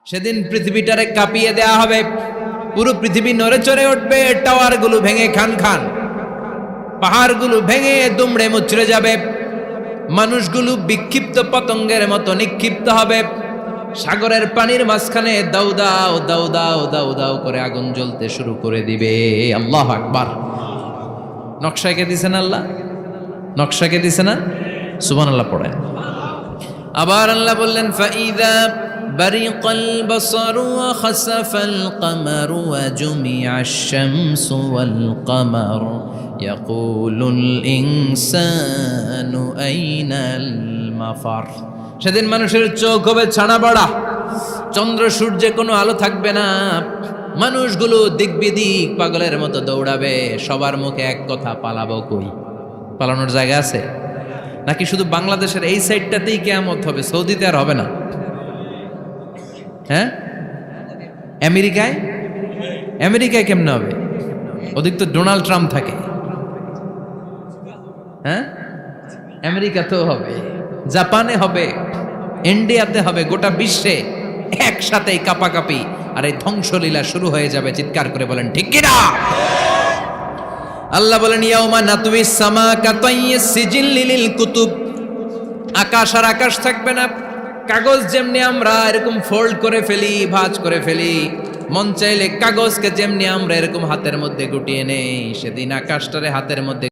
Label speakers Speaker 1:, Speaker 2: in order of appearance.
Speaker 1: সেদিন পৃথিবীটারে কাঁপিয়ে দেয়া হবে, পুরো পৃথিবী নড়ে চড়ে উঠবে, টাওয়ারগুলো ভেঙে খান খান, পাহাড়গুলো ভেঙে দুমড়ে মুচড়ে যাবে, মানুষগুলো বিক্ষিপ্ত পতঙ্গের মতো নিক্ষিপ্ত হবে, সাগরের পানির মাঝখানে দাউ দাউ দাউ দাউ দাউ দাউ করে আগুন জ্বলতে শুরু করে দিবে। আল্লাহু আকবার। নকশা কে দিছেন আল্লাহ? নকশা কে দিছে না? সুবহানাল্লাহ পড়েন। আবার আল্লাহ বললেন ফাইদা বারিকাল বাসারু ওয়া খাসাফাল কামারু ওয়া জুমিআশ শামসু ওয়াল কামার ইয়াকুলুল ইনসানু আইনাল মাফার। সেদিন মানুষের চোখ হবে ছানা বড়া, চন্দ্র সূর্যে কোনো আলো থাকবে না, মানুষগুলো দিক বিদিক পাগলের মতো দৌড়াবে, সবার মুখে এক কথা, পালাবো কই? পালানোর জায়গা আছে নাকি শুধু বাংলাদেশের এই সাইডটাতেই কিয়ামত হবে? সৌদিতে আর হবে না? হ্যাঁ, আমেরিকায় আমেরিকায় কেমনে হবে? ওদিক তো ডোনাল্ড ট্রাম্প থাকে। হ্যাঁ, আমেরিকাতেও হবে, জাপানে হবে, ইন্ডিয়াতে হবে, গোটা বিশ্বে একসাথেই কাপাকাপি আর এই ধ্বংসলীলা শুরু হয়ে যাবে। চিৎকার করে বলেন ঠিক কিনা? আল্লাহ বলেন ইয়াউমা নাতুইস সামা কাতাইয়িস সিজিল লিল কুতুব। আকাশ আর আকাশ থাকবে না, কাগজ যেমনি আমরা এরকম ফোল্ড করে ফেলি, ভাঁজ করে ফেলি, মন চাইলে কাগজকে যেমনি আমরা এরকম হাতের মধ্যে গুটিয়ে নেই, সেদিন আকাশটারে হাতের মধ্যে